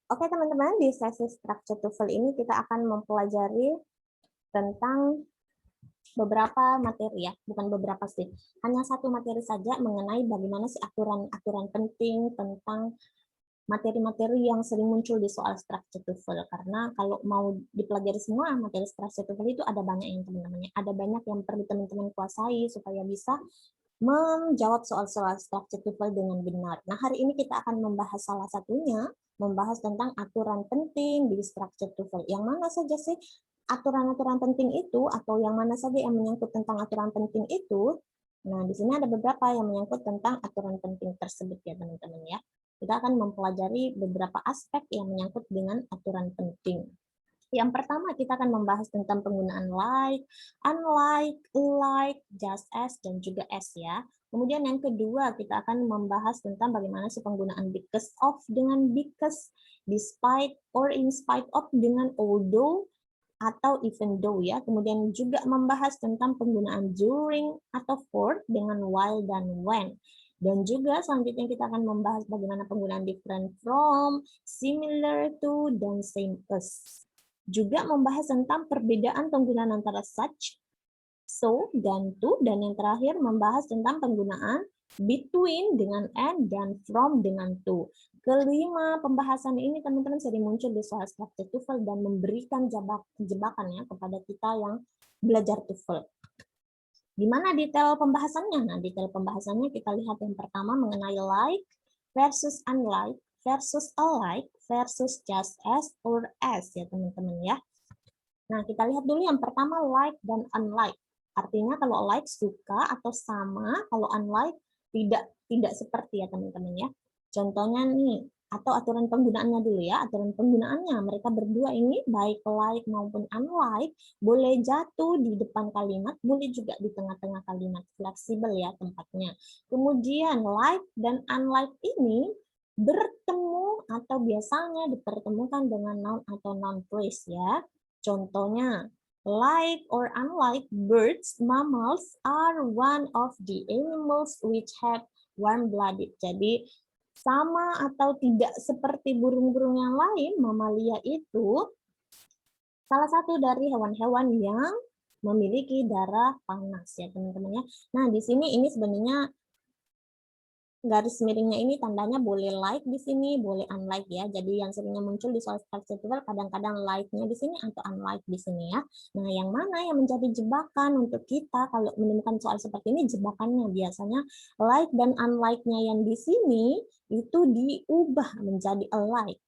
Oke teman-teman, di sesi Structure TOEFL ini kita akan mempelajari tentang beberapa materi ya, bukan beberapa sih, hanya satu materi saja mengenai bagaimana sih aturan-aturan penting tentang materi-materi yang sering muncul di soal Structure TOEFL. Karena kalau mau dipelajari semua materi Structure TOEFL itu ada banyak yang teman-teman, ada banyak yang perlu teman-teman kuasai supaya bisa menjawab soal-soal Structure TOEFL dengan benar. Nah, hari ini kita akan membahas salah satunya, membahas tentang aturan penting di Structure TOEFL. Yang mana saja sih aturan-aturan penting itu, atau yang mana saja yang menyangkut tentang aturan penting itu? Nah, di sini ada beberapa yang menyangkut tentang aturan penting tersebut ya, teman-teman ya. Kita akan mempelajari beberapa aspek yang menyangkut dengan aturan penting. Yang pertama, kita akan membahas tentang penggunaan like, unlike, like, just as, dan juga as ya. Kemudian yang kedua, kita akan membahas tentang bagaimana sih penggunaan because of dengan because, despite or in spite of dengan although, atau even though ya. Kemudian juga membahas tentang penggunaan during atau for dengan while dan when. Dan juga selanjutnya kita akan membahas bagaimana penggunaan different from, similar to, dan same as. Juga membahas tentang perbedaan penggunaan antara such, so, dan to, dan yang terakhir membahas tentang penggunaan between dengan and dan from dengan to. Kelima pembahasan ini teman-teman sering muncul di soal Structure TOEFL dan memberikan jebakan ya kepada kita yang belajar TOEFL. Di mana detail pembahasannya? Nah, detail pembahasannya kita lihat yang pertama mengenai like versus unlike versus alike versus just as or as ya teman-teman ya. Nah, kita lihat dulu yang pertama like dan unlike. Artinya kalau like suka atau sama, kalau unlike tidak seperti ya teman-teman ya. Contohnya nih, atau aturan penggunaannya dulu ya. Aturan penggunaannya mereka berdua ini baik like maupun unlike boleh jatuh di depan kalimat, boleh juga di tengah-tengah kalimat, fleksibel ya tempatnya. Kemudian like dan unlike ini bertemu atau biasanya dipertemukan dengan noun atau noun phrase ya. Contohnya, like or unlike birds, mammals are one of the animals which have warm-blooded. Jadi, sama atau tidak seperti burung-burung yang lain, mamalia itu salah satu dari hewan-hewan yang memiliki darah panas ya teman-teman ya. Nah, di sini ini sebenarnya garis miringnya ini tandanya boleh like di sini, boleh unlike ya. Jadi yang seringnya muncul di soal Structure TOEFL kadang-kadang like-nya di sini atau unlike di sini ya. Nah, yang mana yang menjadi jebakan untuk kita kalau menemukan soal seperti ini, jebakannya biasanya like dan unlike-nya yang di sini itu diubah menjadi alike.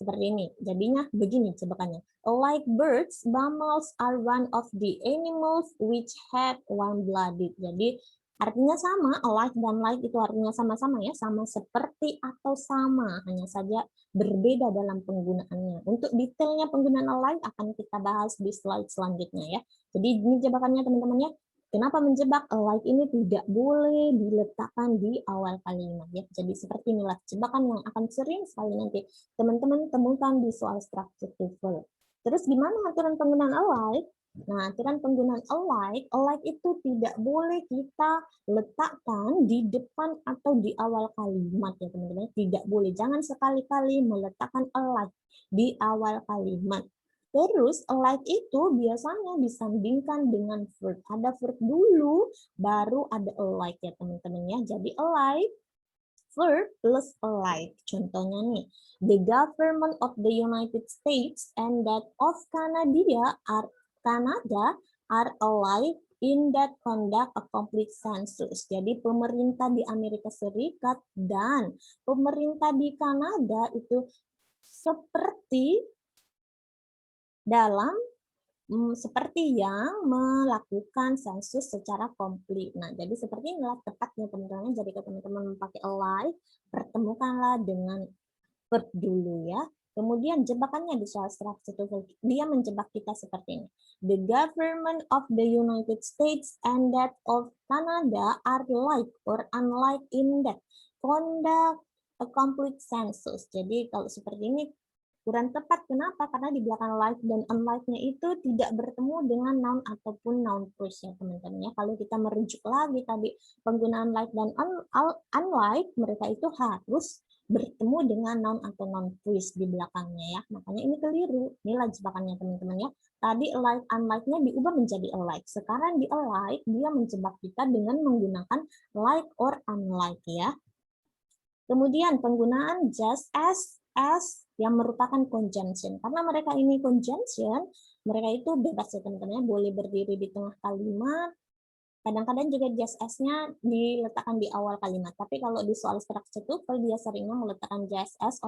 Seperti ini. Jadinya begini jebakannya. Like birds, mammals are one of the animals which have warm-blooded. Jadi artinya sama, alike dan like itu artinya sama-sama ya, sama seperti atau sama, hanya saja berbeda dalam penggunaannya. Untuk detailnya penggunaan alike akan kita bahas di slide selanjutnya ya. Jadi ini jebakannya teman-teman ya. Kenapa menjebak? Like ini tidak boleh diletakkan di awal kalimat ya. Jadi seperti inilah jebakan yang akan sering sekali nanti teman-teman temukan di soal Structure TOEFL. Terus gimana aturan penggunaan alike? Nah, aturan penggunaan alike itu tidak boleh kita letakkan di depan atau di awal kalimat ya teman-teman. Tidak boleh, jangan sekali-kali meletakkan alike di awal kalimat. Terus alike itu biasanya disandingkan dengan verb. Ada verb dulu, baru ada alike ya teman-teman ya. Jadi alike verb plus alike. Contohnya nih, the government of the United States and that of Canada are alike in that conduct a complete census. Jadi pemerintah di Amerika Serikat dan pemerintah di Kanada itu seperti dalam seperti yang melakukan sensus secara komplit. Nah, jadi seperti inilah tepatnya teman-teman. Jadi kalau teman-teman memakai alike, pertemukanlah dengan verb dulu ya. Kemudian jebakannya di soal Structure TOEFL, dia menjebak kita seperti ini. The government of the United States and that of Canada are like or unlike in that conduct a complete census. Jadi kalau seperti ini kurang tepat. Kenapa? Karena di belakang like dan unlike-nya itu tidak bertemu dengan noun ataupun noun phrase ya teman-teman ya. Kalau kita merujuk lagi tadi penggunaan like dan unlike, mereka itu harus bertemu dengan noun atau noun phrase di belakangnya ya. Makanya ini keliru. Inilah jebakannya teman-teman ya. Tadi alike, unlike-nya diubah menjadi alike. Sekarang di alike, dia menjebak kita dengan menggunakan like or unlike ya. Kemudian penggunaan just as yang merupakan conjunction. Karena mereka ini conjunction, mereka itu bebas ya teman-teman, boleh berdiri di tengah kalimat. Kadang-kadang juga just as-nya diletakkan di awal kalimat. Tapi kalau di soal structure TOEFL, dia seringnya meletakkan just as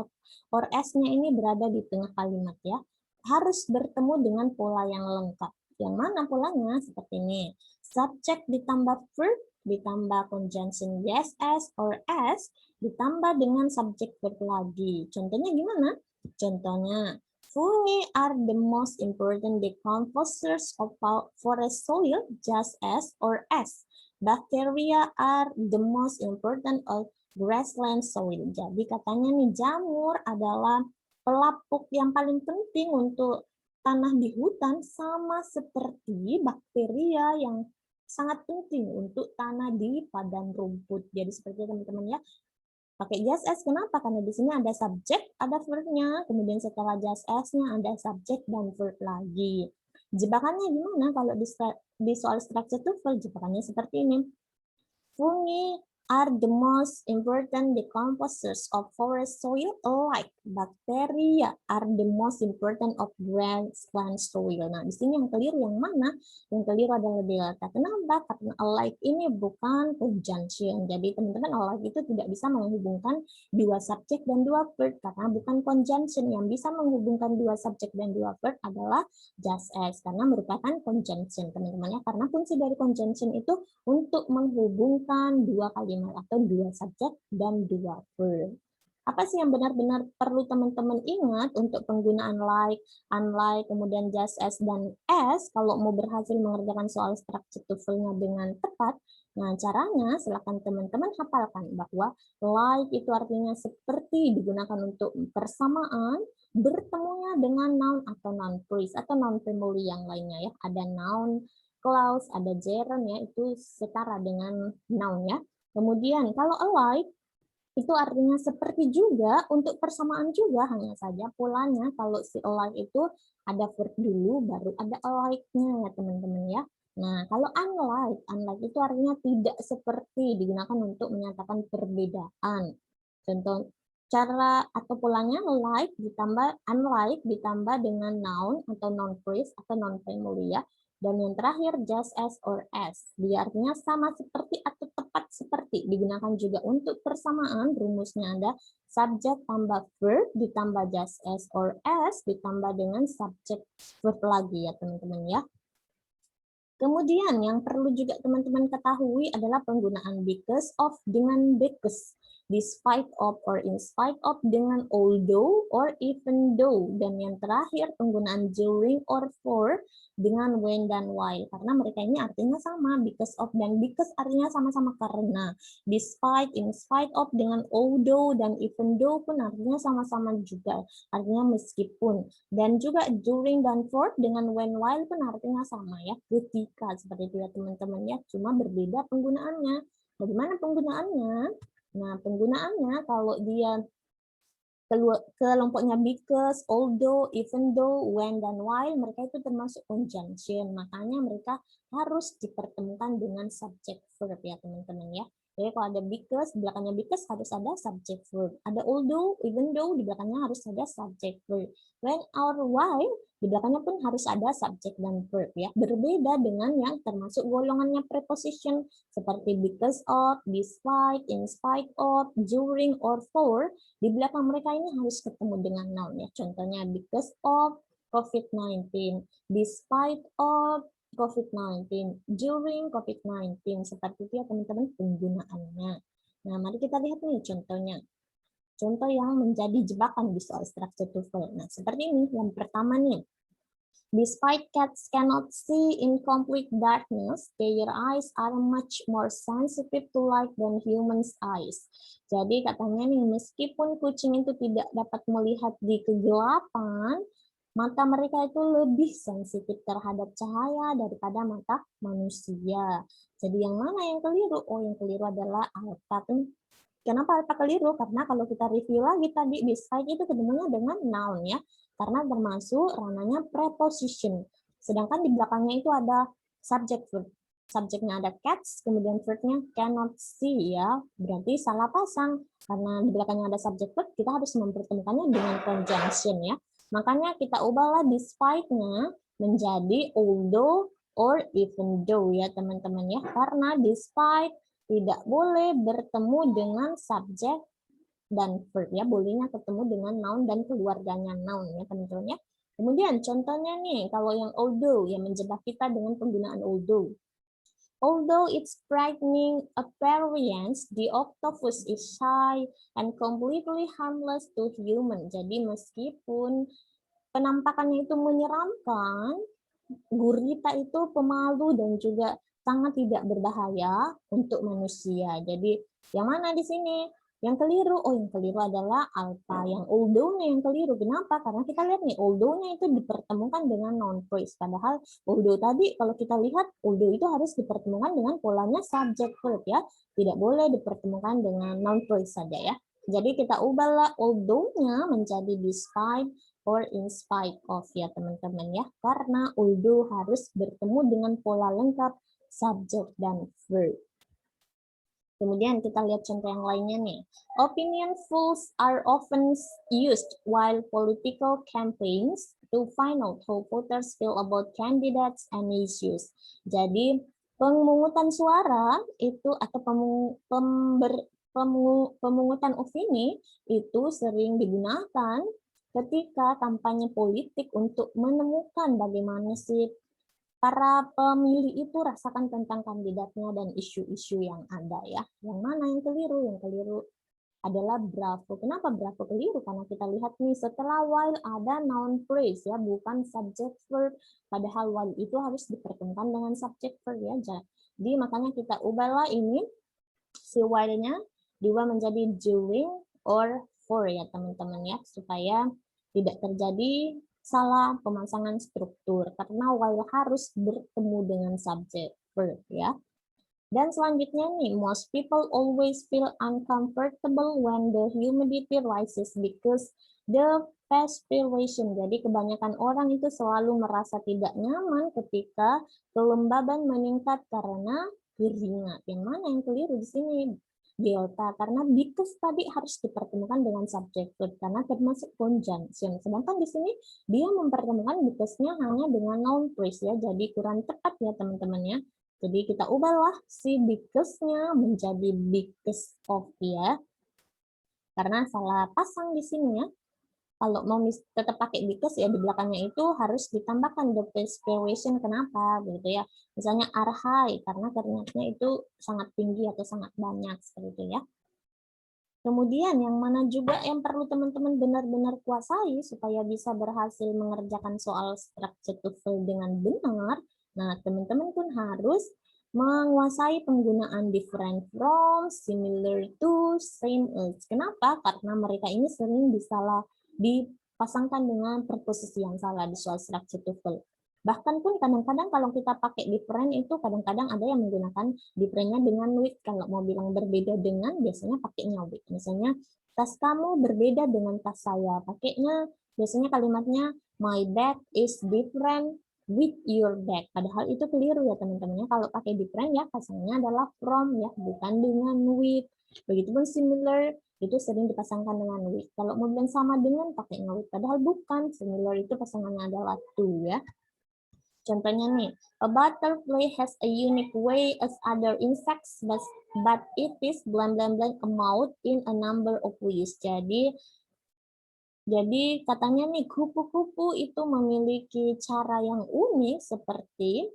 or as-nya ini berada di tengah kalimat ya. Harus bertemu dengan pola yang lengkap. Yang mana polanya? Seperti ini. Subject ditambah verb, ditambah conjunction yes as or as, ditambah dengan subject verb lagi. Contohnya gimana? Contohnya, fungi are the most important decomposers of forest soil, just as or as. Bacteria are the most important of grassland soil. Jadi katanya nih jamur adalah pelapuk yang paling penting untuk tanah di hutan, sama seperti bakteria yang sangat penting untuk tanah di padang rumput. Jadi seperti teman-teman ya. Pakai just as, kenapa? Karena di sini ada subjek, ada verb-nya. Kemudian setelah just as-nya ada subjek dan verb lagi. Jebakannya gimana kalau di soal structure TOEFL? Jebakannya seperti ini. Fungi are the most important decomposers of forest soil, like bacteria are the most important of grassland soil. Nah, di sini yang keliru yang mana? Yang keliru adalah delta. Kenapa? Karena alike ini bukan conjunction. Jadi teman-teman, alike itu tidak bisa menghubungkan dua subjek dan dua verb karena bukan conjunction. Yang bisa menghubungkan dua subjek dan dua verb adalah just as karena merupakan conjunction, teman-teman ya. Karena fungsi dari conjunction itu untuk menghubungkan dua kalimat atau dua subjek dan dua verb. Apa sih yang benar-benar perlu teman-teman ingat untuk penggunaan like, unlike, kemudian just as, dan as kalau mau berhasil mengerjakan soal structure TOEFL-nya dengan tepat? Nah, caranya silakan teman-teman hafalkan bahwa like itu artinya seperti digunakan untuk persamaan, bertemunya dengan noun atau noun phrase atau noun family yang lainnya ya. Ada noun clause, ada gerund ya, itu setara dengan noun ya. Kemudian kalau alike itu artinya seperti juga untuk persamaan juga, hanya saja polanya kalau si alike itu ada verb dulu baru ada alike-nya ya teman-teman ya. Nah, kalau unlike itu artinya tidak seperti, digunakan untuk menyatakan perbedaan. Contoh cara atau polanya like ditambah unlike ditambah dengan noun atau noun phrase atau noun family ya. Dan yang terakhir just as or as. Dia artinya sama seperti atau tepat seperti. Digunakan juga untuk persamaan. Rumusnya ada subjek tambah verb ditambah just as or as ditambah dengan subjek verb lagi ya teman-teman ya. Kemudian yang perlu juga teman-teman ketahui adalah penggunaan because of dengan because. Despite of or in spite of dengan although or even though. Dan yang terakhir penggunaan during or for dengan when dan while. Karena mereka ini artinya sama. Because of dan because artinya sama-sama karena. Despite, in spite of dengan although dan even though pun artinya sama-sama juga. Artinya meskipun. Dan juga during dan for dengan when while pun artinya sama ya. Ketika seperti itu ya teman-teman ya. Cuma berbeda penggunaannya. Bagaimana penggunaannya? Nah, penggunaannya kalau dia kelompoknya because, although, even though, when, dan while, mereka itu termasuk conjunction. Makanya mereka harus dipertemukan dengan subject verb ya teman-teman ya. Jadi kalau ada because, di belakangnya because harus ada subject verb. Ada although, even though, di belakangnya harus ada subject verb. When or while, di belakangnya pun harus ada subject dan verb ya. Berbeda dengan yang termasuk golongannya preposition seperti because of, despite, in spite of, during, or for. Di belakang mereka ini harus ketemu dengan noun ya. Contohnya because of COVID-19, despite of COVID-19, during COVID-19, seperti itu ya teman-teman penggunaannya. Nah, mari kita lihat nih contohnya. Contoh yang menjadi jebakan di soal structure TOEFL. Nah, seperti ini. Yang pertama nih. Despite cats cannot see in complete darkness, their eyes are much more sensitive to light than humans' eyes. Jadi katanya nih, meskipun kucing itu tidak dapat melihat di kegelapan, mata mereka itu lebih sensitif terhadap cahaya daripada mata manusia. Jadi yang mana yang keliru? Oh, yang keliru adalah alpha Kenapa alpha keliru? Karena kalau kita review lagi tadi, despite itu ketemunya dengan noun ya, karena termasuk ranahnya preposition. Sedangkan di belakangnya itu ada subject verb. Subjeknya ada cats, kemudian verbnya cannot see ya, berarti salah pasang. Karena di belakangnya ada subject verb, kita harus mempertemukannya dengan conjunction ya. Makanya kita ubahlah despite-nya menjadi although or even though ya teman-teman ya. Karena despite tidak boleh bertemu dengan subjek dan verb ya, bolehnya ketemu dengan noun dan keluarganya noun ya teman-teman ya. Kemudian contohnya nih, kalau yang although yang menjebak kita dengan penggunaan although. Although its frightening appearance, the octopus is shy and completely harmless to human. Jadi meskipun penampakannya itu menyeramkan, gurita itu pemalu dan juga sangat tidak berbahaya untuk manusia. Jadi yang mana di sini? Yang keliru, yang keliru adalah alpha. Yang although-nya yang keliru. Kenapa? Karena kita lihat nih, although-nya itu dipertemukan dengan noun phrase. Padahal although tadi, kalau kita lihat, although itu harus dipertemukan dengan polanya subject verb ya. Tidak boleh dipertemukan dengan noun phrase saja ya. Jadi kita ubahlah although-nya menjadi despite or in spite of ya teman-teman ya. Karena although harus bertemu dengan pola lengkap subject dan verb. Kemudian kita lihat contoh yang lainnya nih. Opinion polls are often used while political campaigns to find out how voters feel about candidates and issues. Jadi pemungutan suara itu atau pemungutan opini itu sering digunakan ketika kampanye politik untuk menemukan bagaimana sih para pemilih itu rasakan tentang kandidatnya dan isu-isu yang ada ya. Yang mana yang keliru? Yang keliru adalah bravo. Kenapa bravo keliru? Karena kita lihat nih setelah while ada noun phrase ya, bukan subject verb. Padahal while itu harus dipertemukan dengan subject verb ya. Jadi makanya kita ubahlah ini si while-nya diubah menjadi doing or for ya teman-teman ya, supaya tidak terjadi salah pemasangan struktur karena while harus bertemu dengan subject verb ya. Dan selanjutnya nih, most people always feel uncomfortable when the humidity rises because the perspiration. Jadi kebanyakan orang itu selalu merasa tidak nyaman ketika kelembaban meningkat karena keringat. Yang mana yang keliru di sini? Delta, karena because tadi harus dipertemukan dengan subject verb karena termasuk conjunction. Sedangkan di sini dia mempertemukan because-nya hanya dengan noun phrase ya, jadi kurang tepat ya teman-teman ya. Jadi kita ubahlah si because-nya menjadi because of ya, karena salah pasang di sini ya. Kalau mau tetap pakai because ya di belakangnya itu harus ditambahkan the perspiration. Kenapa begitu ya? Misalnya are high karena keringatnya itu sangat tinggi atau sangat banyak seperti itu ya. Kemudian yang mana juga yang perlu teman-teman benar-benar kuasai supaya bisa berhasil mengerjakan soal structure TOEFL dengan benar. Nah, teman-teman pun harus menguasai penggunaan different from, similar to, same as. Kenapa? Karena mereka ini sering dipasangkan dengan preposisi yang salah di soal structure TOEFL. Bahkan pun kadang-kadang kalau kita pakai different itu kadang-kadang ada yang menggunakan different-nya dengan with. Kalau mau bilang berbeda dengan, biasanya pakainya with. Misalnya, tas kamu berbeda dengan tas saya. Pakainya biasanya kalimatnya, my bag is different with your bag. Padahal itu keliru ya teman-temannya. Kalau pakai different ya pasangannya adalah from ya, bukan dengan with. Begitupun similar itu sering dipasangkan dengan with. Kalau mau bilang sama dengan pakainya with. Padahal bukan. Similar itu pasangannya adalah to ya. Contohnya nih, a butterfly has a unique way as other insects, but it is blank amount in a number of ways. Jadi katanya nih kupu-kupu itu memiliki cara yang unik seperti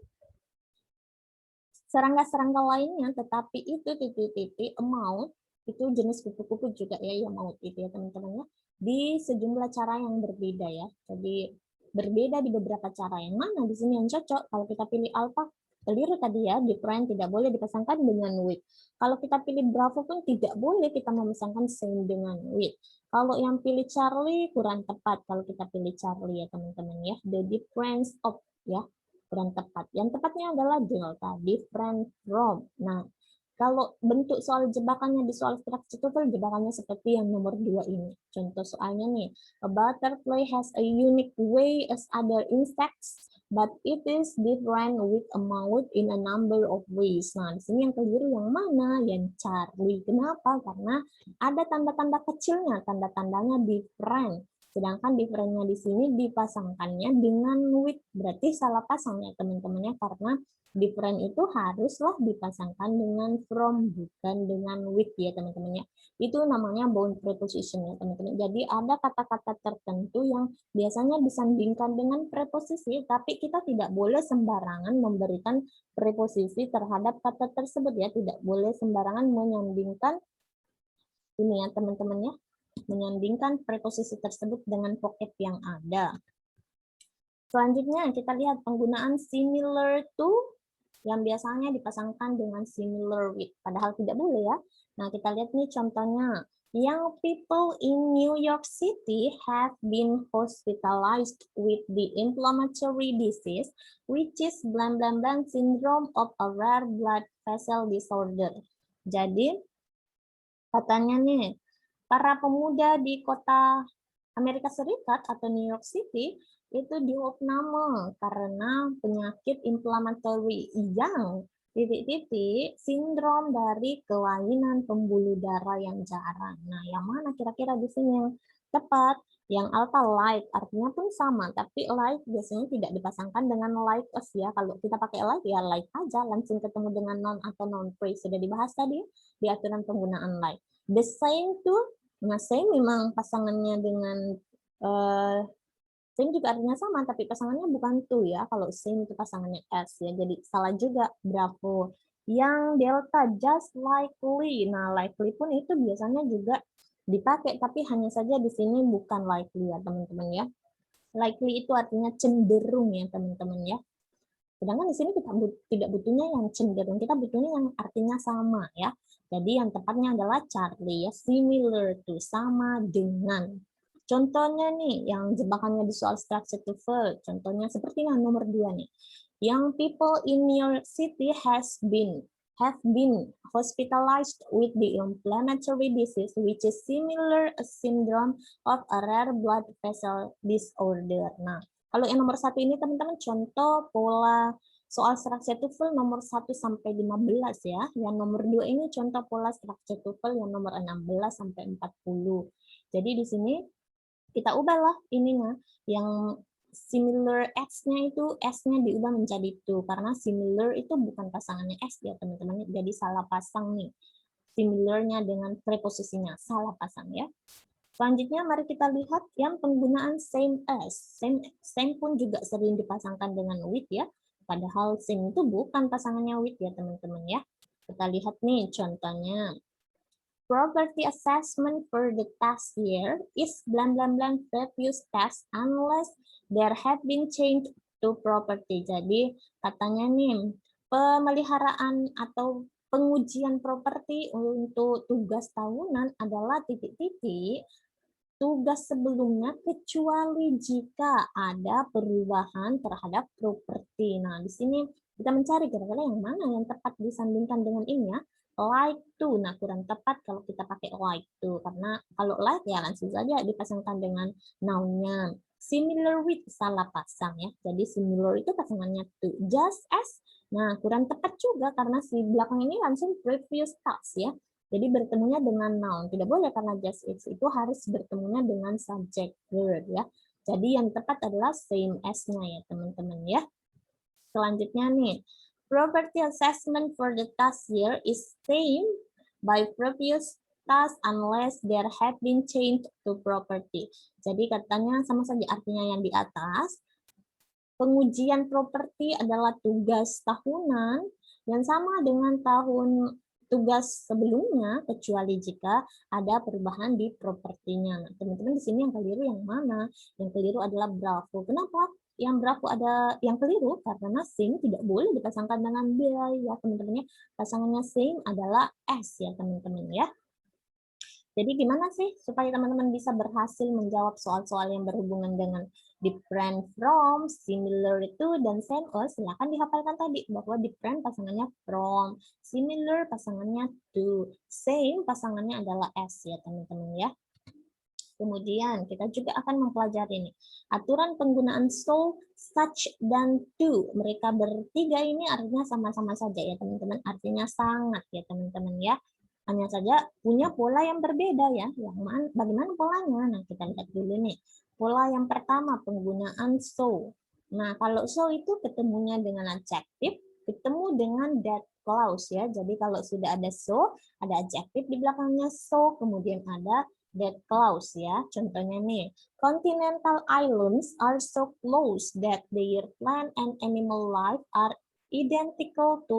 serangga-serangga lainnya, tetapi itu titik-titik amount itu jenis kupu-kupu juga ya yang maut itu ya teman-teman ya, di sejumlah cara yang berbeda ya. Jadi berbeda di beberapa cara. Yang mana di sini yang cocok? Kalau kita pilih alpha, keliru tadi ya, different tidak boleh dipasangkan dengan with. Kalau kita pilih bravo pun tidak boleh kita memasangkan same dengan with. Kalau yang pilih Charlie kurang tepat kalau kita pilih Charlie ya teman-teman ya. The difference of ya kurang tepat. Yang tepatnya adalah delta, different from. Nah, Kalau bentuk soal jebakannya di soal structure TOEFL, jebakannya seperti yang nomor 2 ini. Contoh soalnya nih, a butterfly has a unique way as other insects, but it is different with a mouth in a number of ways. Nah, di sini yang keliru yang mana? Yang Charlie. Kenapa? Karena ada tanda-tanda kecilnya, tanda-tandanya different. Sedangkan different-nya di sini dipasangkannya dengan with. Berarti salah pasang ya teman-temannya, karena different itu haruslah dipasangkan dengan from, bukan dengan with ya teman-teman ya. Itu namanya bound preposition ya teman-teman. Jadi ada kata-kata tertentu yang biasanya disandingkan dengan preposisi, tapi kita tidak boleh sembarangan memberikan preposisi terhadap kata tersebut ya. Tidak boleh sembarangan menyandingkan ini ya teman-teman ya. Menyandingkan preposisi tersebut dengan vocab yang ada. Selanjutnya kita lihat penggunaan similar to yang biasanya dipasangkan dengan similar with, padahal tidak boleh ya. Nah, kita lihat nih contohnya. Young people in New York City have been hospitalized with the inflammatory disease, which is blank blank blank syndrome of a rare blood vessel disorder. Jadi, katanya nih, para pemuda di kota Amerika Serikat atau New York City itu diopname karena penyakit inflammatory yang titik-titik sindrom dari kelainan pembuluh darah yang jarang. Nah, yang mana kira-kira di sini yang tepat? Yang alpha like artinya pun sama, tapi like biasanya tidak dipasangkan dengan like us ya. Kalau kita pakai like ya like aja, langsung ketemu dengan noun atau noun phrase. Sudah dibahas tadi di aturan penggunaan like. The same to, nah same memang pasangannya dengan same juga artinya sama, tapi pasangannya bukan to ya. Kalau same itu pasangannya s ya. Jadi salah juga, bravo. Yang delta just likely. Nah, likely pun itu biasanya juga dipakai, tapi hanya saja di sini bukan likely ya, teman-teman ya. Likely itu artinya cenderung ya, teman-teman ya. Sedangkan di sini kita tidak butuhnya yang cenderung, kita butuhnya yang artinya sama ya. Jadi yang tepatnya adalah Charlie ya, similar to, sama dengan. Contohnya nih, yang jebakannya di soal structure TOEFL, contohnya seperti yang nomor 2 nih. Young people in New York City have been hospitalized with the inflammatory disease, which is similar a syndrome of a rare blood vessel disorder. Nah, kalau yang nomor 1 ini teman-teman contoh pola soal structure TOEFL nomor 1 sampai 15 ya. Yang nomor 2 ini contoh pola structure TOEFL yang nomor 16 sampai 40. Jadi di sini kita ubahlah ininya, yang similar S-nya itu S-nya diubah menjadi to, karena similar itu bukan pasangannya S ya teman-teman, jadi salah pasang nih. Similarnya dengan preposisinya salah pasang ya. Selanjutnya mari kita lihat yang penggunaan same as. Same pun juga sering dipasangkan dengan with ya, padahal same itu bukan pasangannya with ya teman-teman ya. Kita lihat nih contohnya. Property assessment for the tax year is blank blank blank previous tax unless there have been change to property. Jadi katanya nih pemeliharaan atau pengujian properti untuk tugas tahunan adalah titik-titik tugas sebelumnya kecuali jika ada perubahan terhadap properti. Nah, di sini kita mencari kira-kira yang mana yang tepat disandingkan dengan ini ya. Like to, nah kurang tepat kalau kita pakai like to, karena kalau like ya langsung saja dipasangkan dengan noun-nya. Similar with, salah pasang ya, jadi similar itu pasangannya to. Just as, nah kurang tepat juga karena si belakang ini langsung previous tense ya. Jadi bertemunya dengan noun, tidak boleh karena just as itu harus bertemunya dengan subject verb ya. Jadi yang tepat adalah same as-nya ya teman-teman ya. Selanjutnya nih, property assessment for the tax year is same by previous tax unless there have been change to property. Jadi katanya sama saja artinya yang di atas. Pengujian properti adalah tugas tahunan dan sama dengan tahun tugas sebelumnya kecuali jika ada perubahan di propertinya. Nah, teman-teman di sini yang keliru yang mana? Yang keliru adalah bravo. Kenapa? Yang bravo ada yang keliru karena same tidak boleh dipasangkan dengan by ya teman-teman ya. Pasangannya same adalah s ya teman-teman ya. Jadi gimana sih supaya teman-teman bisa berhasil menjawab soal-soal yang berhubungan dengan different from, similar to, dan same as? Silahkan dihafalkan tadi bahwa different pasangannya from, similar pasangannya to, same pasangannya adalah as ya teman-teman ya. Kemudian kita juga akan mempelajari ini aturan penggunaan so, such, dan to. Mereka bertiga ini artinya sama-sama saja ya teman-teman. Artinya sangat ya teman-teman ya. Hanya saja punya pola yang berbeda ya. Bagaimana polanya? Nah kita lihat dulu nih. Pola yang pertama penggunaan so. Nah kalau so itu ketemunya dengan adjective, ketemu dengan that clause ya. Jadi kalau sudah ada so, ada adjective di belakangnya so, kemudian ada that clause ya. Contohnya nih, continental islands are so close that their plant and animal life are identical to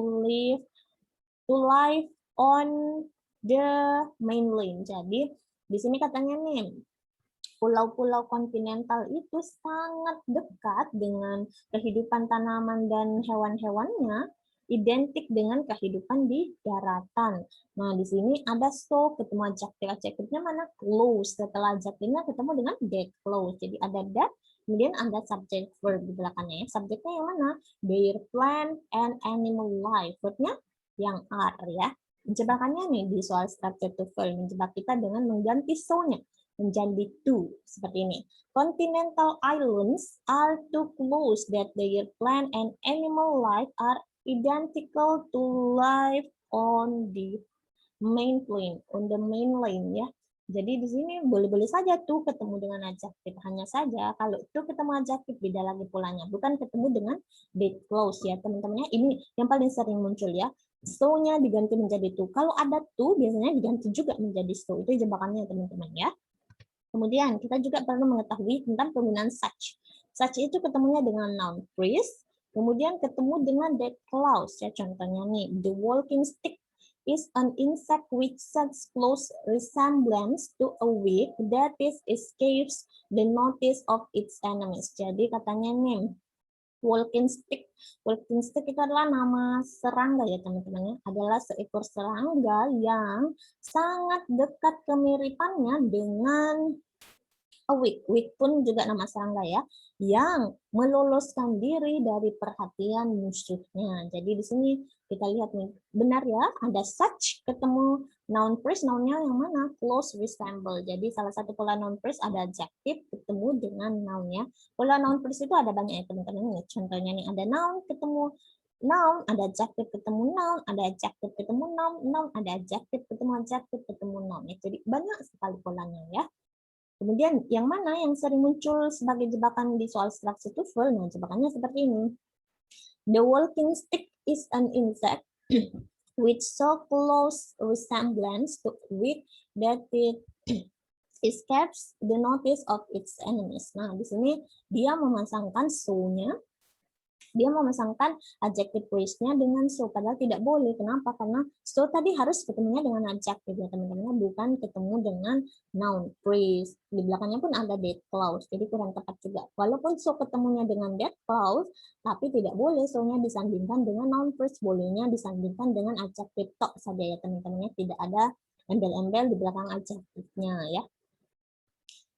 life on the mainland. Jadi di sini katanya nih, pulau-pulau kontinental itu sangat dekat dengan kehidupan tanaman dan hewan-hewannya, identik dengan kehidupan di daratan. Nah, di sini ada so, ketemu adjektif. Adjektifnya mana? Close. Setelah adjektifnya ketemu dengan that close. Jadi ada that, kemudian ada subject verb di belakangnya. Subjeknya yang mana? Their plant and animal life. Verbnya yang are ya. Jebakannya nih di soal structure to verb. Menjebak kita dengan mengganti so-nya menjadi to, seperti ini. Continental islands are too close that their plant and animal life are identical to life on the mainland ya. Jadi di sini boleh-boleh saja tuh ketemu dengan adjektif. Hanya saja kalau itu ketemu adjektif beda lagi polanya. Bukan ketemu dengan that close ya teman-temannya. Ini yang paling sering muncul ya. So-nya diganti menjadi to. Kalau ada to biasanya diganti juga menjadi so. Itu jebakannya teman-teman ya. Kemudian kita juga perlu mengetahui tentang penggunaan such. Such itu ketemunya dengan noun phrase, kemudian ketemu dengan that clause. Ya, contohnya nih, the walking stick is an insect with such close resemblance to a wig that it escapes the notice of its enemies. Jadi katanya nih, walking stick. Walking stick itu adalah nama serangga ya teman-teman. Adalah seekor serangga yang sangat dekat kemiripannya dengan wig. Wig pun juga nama serangga ya, yang meloloskan diri dari perhatian musuhnya. Jadi di sini kita lihat nih, benar ya, ada such ketemu noun phrase, nounnya yang mana? Close resemble. Jadi salah satu pola noun phrase ada adjective ketemu dengan nounnya. Pola noun phrase itu ada banyak ya teman-teman. Contohnya nih ada noun ketemu noun, ada adjective ketemu noun, ada adjective ketemu noun, noun ada adjective ketemu adjective ketemu noun. Jadi banyak sekali polanya ya. Kemudian yang mana yang sering muncul sebagai jebakan di soal structure to verb? Nah, jebakannya seperti ini. The walking stick is an insect with so close resemblance to wig that it escapes the notice of its enemies. Nah, di sini dia memasangkan so-nya, dia memasangkan adjective phrase-nya dengan so, padahal tidak boleh. Kenapa? Karena so tadi harus ketemunya dengan adjective ya teman-teman, bukan ketemu dengan noun phrase. Di belakangnya pun ada that clause, jadi kurang tepat juga. Walaupun so ketemunya dengan that clause, tapi tidak boleh so-nya disandingkan dengan noun phrase, bolehnya disandingkan dengan adjective tok saja ya teman-teman. Tidak ada embel-embel di belakang adjective-nya ya.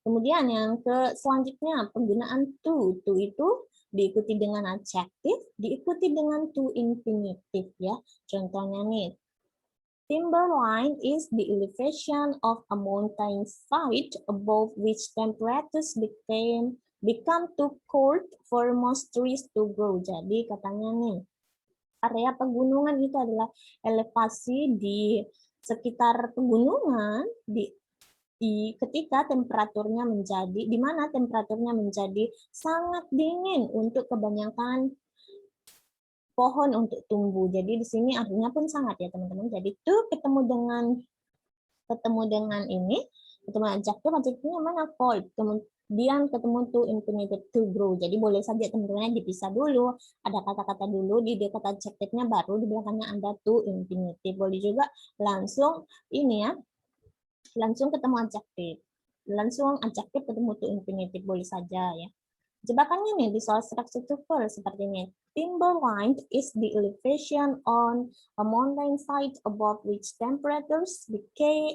Kemudian yang ke selanjutnya penggunaan to. To itu diikuti dengan adjective, diikuti dengan to infinitive ya. Contohnya nih, timberline is the elevation of a mountain side above which temperatures become too cold for most trees to grow. Jadi katanya nih, area pegunungan itu adalah elevasi di sekitar pegunungan ketika temperaturnya menjadi, di mana temperaturnya menjadi sangat dingin untuk kebanyakan pohon untuk tumbuh. Jadi di sini artinya pun sangat ya teman-teman. Jadi tuh ketemu dengan ini, ketemu adjektifnya mana? Cold. Kemudian ketemu to infinitive to grow. Jadi boleh saja teman-teman dipisah dulu. Ada kata-kata dulu di dekat adjektifnya, baru di belakangnya ada to infinitive. Boleh juga langsung ini ya. Langsung ketemu adjektif. Langsung adjektif ketemu to infinitive boleh saja ya. Jebakannya nih di soal structure TOEFL seperti ini. Timberline is the elevation on a mountain side above which temperatures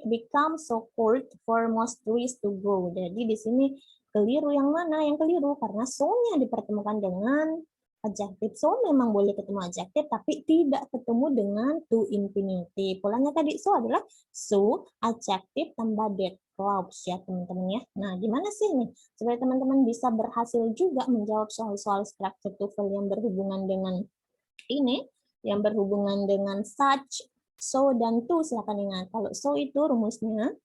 become so cold for most trees to grow. Jadi di sini keliru yang mana? Yang keliru karena so-nya dipertemukan dengan adjektif. So memang boleh ketemu adjektif, tapi tidak ketemu dengan to infinitive. Polanya tadi so adalah so, adjektif tambah that clouds ya teman-teman ya. Nah gimana sih nih supaya teman-teman bisa berhasil juga menjawab soal-soal structure TOEFL yang berhubungan dengan ini, yang berhubungan dengan such, so, dan to. Silakan ingat, kalau so itu rumusnya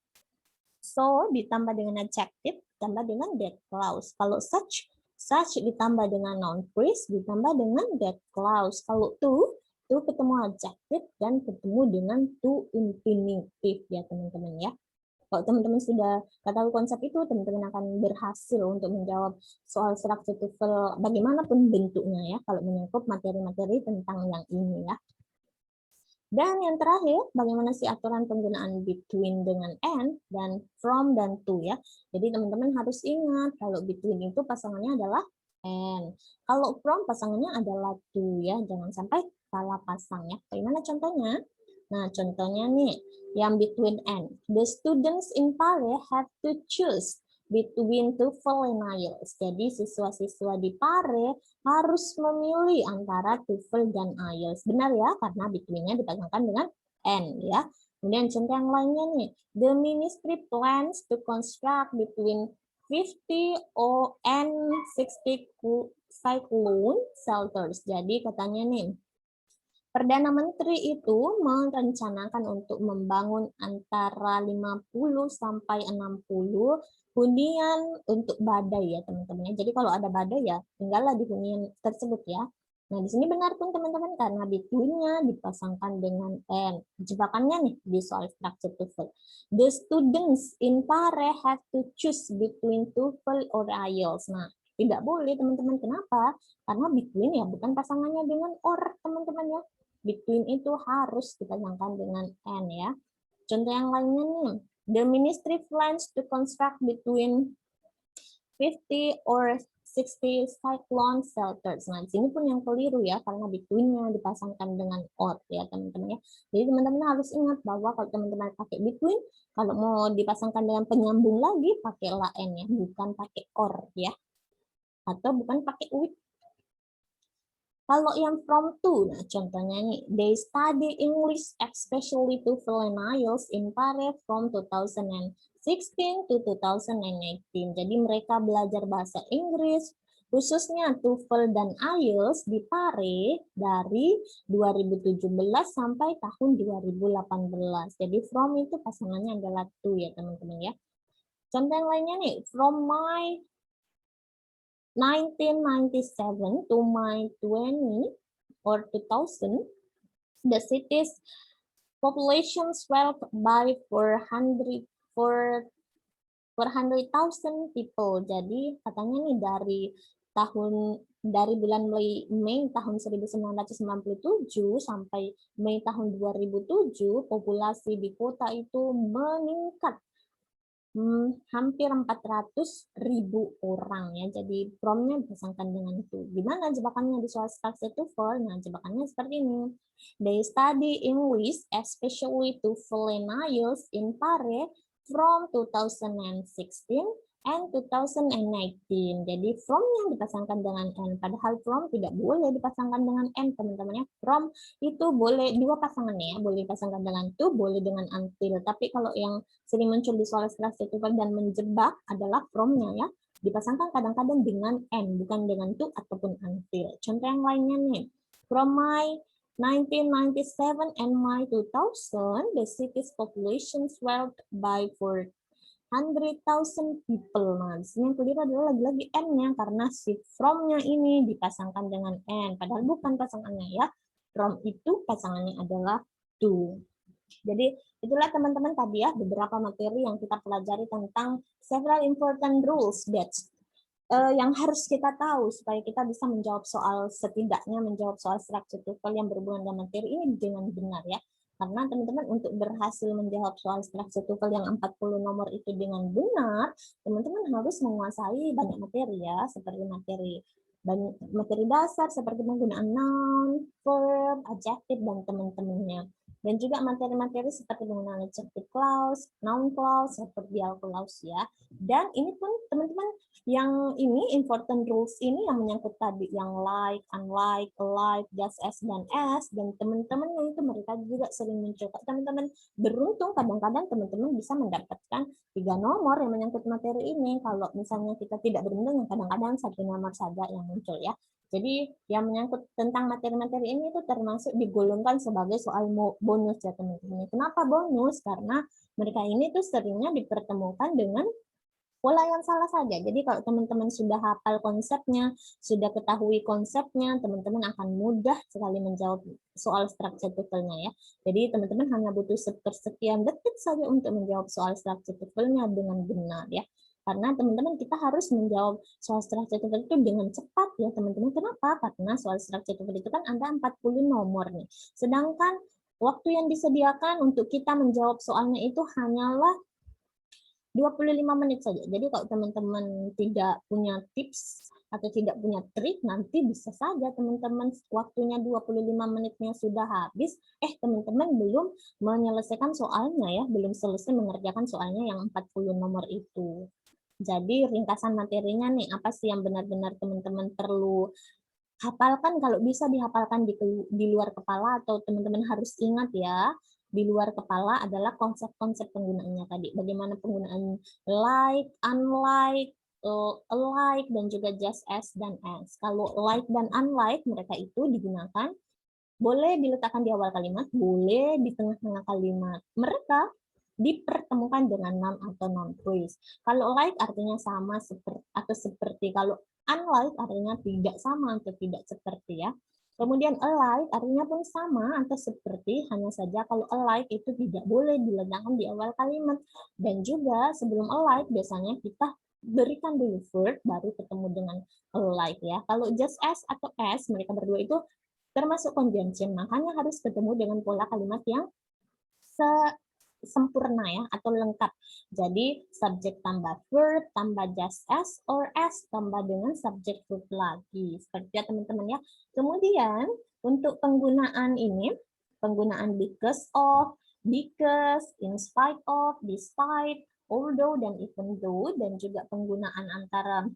so ditambah dengan adjektif ditambah dengan that clause. Kalau such ditambah dengan noun phrase ditambah dengan that clause. Kalau to ketemu adjektif dan ketemu dengan to infinitive ya teman-teman ya. Kalau teman-teman sudah tahu konsep itu, teman-teman akan berhasil untuk menjawab soal structure TOEFL bagaimanapun bentuknya ya, kalau menyangkut materi-materi tentang yang ini ya. Dan yang terakhir, bagaimana sih aturan penggunaan between dengan and, dan from dan to ya. Jadi teman-teman harus ingat, kalau between itu pasangannya adalah and. Kalau from pasangannya adalah to ya, jangan sampai salah pasang ya. Bagaimana contohnya? Nah, contohnya nih, yang between and. The students in Pare have to choose between TOEFL and IELTS. Jadi siswa-siswa di Pare harus memilih antara TOEFL dan IELTS. Benar ya, karena between-nya dipasangkan dengan and ya. Kemudian contoh yang lainnya nih, the ministry plans to construct between 50 and 60 cyclone shelters. Jadi katanya nih, Perdana Menteri itu merencanakan untuk membangun antara 50 sampai 60 hunian untuk badai ya teman-teman. Jadi kalau ada badai ya tinggallah di hunian tersebut ya. Nah di sini benar pun teman-teman karena between-nya dipasangkan dengan and. Jebakannya nih di soal structure TOEFL. The students in Pare have to choose between TOEFL or IELTS. Nah tidak boleh teman-teman. Kenapa? Karena between ya bukan pasangannya dengan or teman-teman ya. Between itu harus dipasangkan dengan and ya. Contoh yang lainnya nih, the ministry plans to construct between 50 or 60 cyclone shelters. Nah, di sini pun yang keliru ya, karena between-nya dipasangkan dengan or ya teman-teman ya. Jadi teman-teman harus ingat bahwa kalau teman-teman pakai between, kalau mau dipasangkan dengan penyambung lagi, pakailah and ya, bukan pakai or ya. Atau bukan pakai with. Kalau yang from to, nah contohnya nih, they study English especially TOEFL and IELTS in Pare from 2016 to 2018. Jadi mereka belajar bahasa Inggris, khususnya TOEFL dan IELTS di Pare dari 2017 sampai tahun 2018. Jadi from itu pasangannya adalah to ya teman-teman ya. Contoh yang lainnya nih, from my 1997 to my 20 or 2000, the city's population swelled by 400,000 people. Jadi katanya nih dari bulan Mei tahun 1997 sampai Mei tahun 2007 populasi di kota itu meningkat hampir 400.000 orang ya. Jadi from-nya dipasangkan dengan itu. Gimana jebakannya di soal structure TOEFL? Nah, jebakannya seperti ini. They study English, especially TOEFL and IELTS in Pare from 2016 and 2019. Jadi from-nya dipasangkan dengan and. Padahal from tidak boleh dipasangkan dengan and, teman-teman ya. From itu boleh dua pasangannya ya. Boleh dipasangkan dengan to, boleh dengan until. Tapi kalau yang sering muncul di soal structure TOEFL dan menjebak adalah from-nya ya. Dipasangkan kadang-kadang dengan and, bukan dengan to ataupun until. Contoh yang lainnya nih. From my 1997 and my 2000, the city's population swelled by 400,000 people. Nah, di sini yang keliru adalah lagi-lagi n-nya karena si from-nya ini dipasangkan dengan n, padahal bukan pasangannya ya. From itu pasangannya adalah to. Jadi itulah teman-teman tadi ya beberapa materi yang kita pelajari tentang several important rules that yang harus kita tahu supaya kita bisa menjawab soal, setidaknya menjawab soal structure TOEFL yang berhubungan dengan materi ini dengan benar ya. Karena teman-teman untuk berhasil menjawab soal structure TOEFL yang 40 nomor itu dengan benar, teman-teman harus menguasai banyak materi ya, seperti materi dasar seperti penggunaan noun, verb, adjective, dan teman-temannya. Dan juga materi-materi seperti penggunaan adjective clause, noun clause, adverbial clause ya. Dan ini pun teman-teman yang ini important rules ini yang menyangkut tadi yang like, unlike, alike, just as dan as, dan teman-teman itu mereka juga sering mencoba. Teman-teman beruntung kadang-kadang teman-teman bisa mendapatkan 3 nomor yang menyangkut materi ini. Kalau misalnya kita tidak beruntung, kadang-kadang 1 nomor saja yang muncul ya. Jadi yang menyangkut tentang materi-materi ini itu termasuk digolongkan sebagai soal bonus ya teman-teman. Kenapa bonus? Karena mereka ini tuh seringnya dipertemukan dengan pola yang salah saja. Jadi kalau teman-teman sudah hafal konsepnya, sudah ketahui konsepnya, teman-teman akan mudah sekali menjawab soal structure TOEFL-nya ya. Jadi teman-teman hanya butuh sekian detik saja untuk menjawab soal structure TOEFL-nya dengan benar ya. Karena teman-teman kita harus menjawab soal structure TOEFL itu dengan cepat ya teman-teman. Kenapa? Karena soal structure TOEFL itu kan ada 40 nomor nih. Sedangkan waktu yang disediakan untuk kita menjawab soalnya itu hanyalah 25 menit saja. Jadi kalau teman-teman tidak punya tips atau tidak punya trik, nanti bisa saja teman-teman waktunya 25 menitnya sudah habis, teman-teman belum menyelesaikan soalnya ya, belum selesai mengerjakan soalnya yang 40 nomor itu. Jadi ringkasan materinya nih, apa sih yang benar-benar teman-teman perlu hafalkan, kalau bisa dihafalkan di luar kepala, atau teman-teman harus ingat ya, di luar kepala adalah konsep-konsep penggunaannya tadi. Bagaimana penggunaan like, unlike, alike, dan juga just as dan as. Kalau like dan unlike, mereka itu digunakan, boleh diletakkan di awal kalimat, boleh di tengah-tengah kalimat. Mereka dipertemukan dengan noun atau noun phrase. Kalau like artinya sama seperti, kalau unlike artinya tidak sama atau tidak seperti ya. Kemudian alike artinya pun sama atau seperti, hanya saja kalau alike itu tidak boleh diletakkan di awal kalimat. Dan juga sebelum alike biasanya kita berikan dulu verb baru ketemu dengan alike ya. Kalau just as atau as, mereka berdua itu termasuk conjunction, makanya harus ketemu dengan pola kalimat yang sempurna ya atau lengkap. Jadi subjek tambah verb tambah just as or as tambah dengan subjek verb lagi. Seperti ya teman-teman ya. Kemudian untuk penggunaan ini, penggunaan because of, because, in spite of, despite, although, dan even though, dan juga penggunaan antara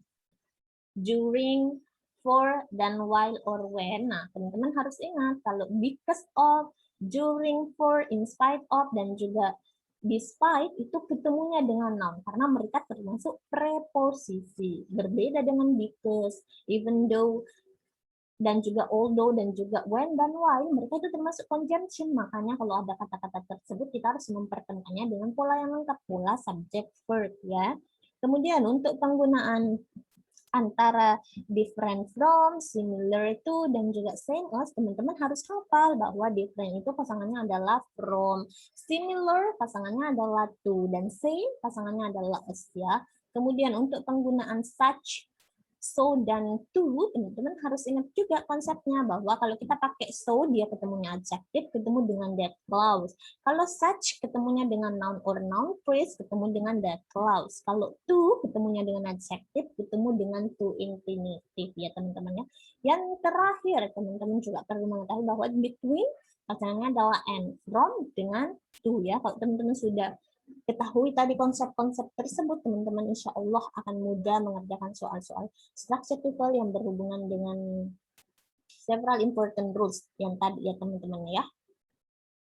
during, for, dan while or when. Nah, teman-teman harus ingat kalau because of, during, for, in spite of, dan juga despite itu ketemunya dengan noun karena mereka termasuk preposisi. Berbeda dengan because, even though, dan juga although, dan juga when dan while, mereka itu termasuk conjunction. Makanya kalau ada kata-kata tersebut kita harus mempertemukannya dengan pola yang lengkap, pola subject verb ya. Kemudian untuk penggunaan antara different from, similar to, dan juga same as, teman-teman harus hafal bahwa different itu pasangannya adalah from, similar pasangannya adalah to, dan same pasangannya adalah as ya. Kemudian untuk penggunaan such, so, dan to, teman-teman harus ingat juga konsepnya bahwa kalau kita pakai so, dia ketemunya adjective, ketemu dengan that clause. Kalau such, ketemunya dengan noun or noun phrase, ketemu dengan that clause. Kalau to, ketemunya dengan adjective, ketemu dengan to infinitive ya teman-teman ya. Yang terakhir, teman-teman juga perlu mengetahui bahwa between pasangannya adalah and, from dengan to ya. Kalau teman-teman sudah ketahui tadi konsep-konsep tersebut, teman-teman insya Allah akan mudah mengerjakan soal-soal structure TOEFL yang berhubungan dengan several important rules yang tadi ya teman-teman ya.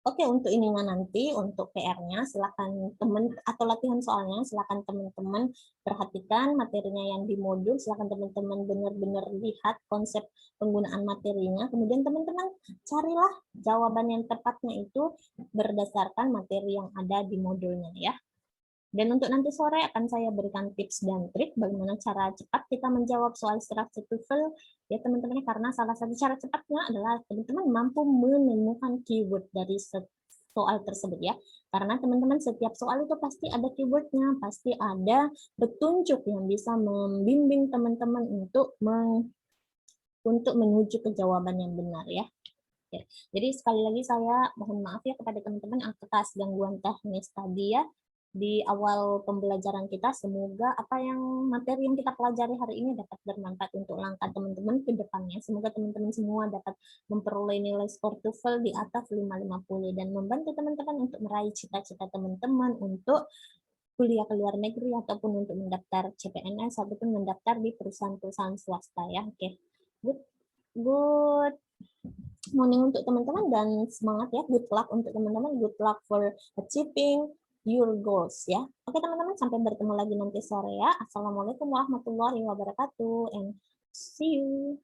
Oke, untuk ininya nanti, untuk PR-nya, silakan teman atau latihan soalnya, silakan teman-teman perhatikan materinya yang di modul, silakan teman-teman benar-benar lihat konsep penggunaan materinya, kemudian teman-teman carilah jawaban yang tepatnya itu berdasarkan materi yang ada di modulnya ya. Dan untuk nanti sore akan saya berikan tips dan trik bagaimana cara cepat kita menjawab soal structure TOEFL ya teman-teman, karena salah satu cara cepatnya adalah teman-teman mampu menemukan keyword dari soal tersebut ya. Karena teman-teman setiap soal itu pasti ada keywordnya, pasti ada petunjuk yang bisa membimbing teman-teman untuk menuju ke jawaban yang benar ya. Ya. Jadi sekali lagi saya mohon maaf ya kepada teman-teman atas gangguan teknis tadi ya di awal pembelajaran kita. Semoga apa yang materi yang kita pelajari hari ini dapat bermanfaat untuk langkah teman-teman ke depannya. Semoga teman-teman semua dapat memperoleh nilai skor TOEFL di atas 550 dan membantu teman-teman untuk meraih cita-cita teman-teman untuk kuliah ke luar negeri ataupun untuk mendaftar CPNS ataupun mendaftar di perusahaan-perusahaan swasta ya. Oke. Good. Good morning untuk teman-teman dan semangat ya, good luck untuk teman-teman, good luck for achieving your goals ya. Oke teman-teman, sampai bertemu lagi nanti sore ya. Assalamualaikum warahmatullahi wabarakatuh and see you.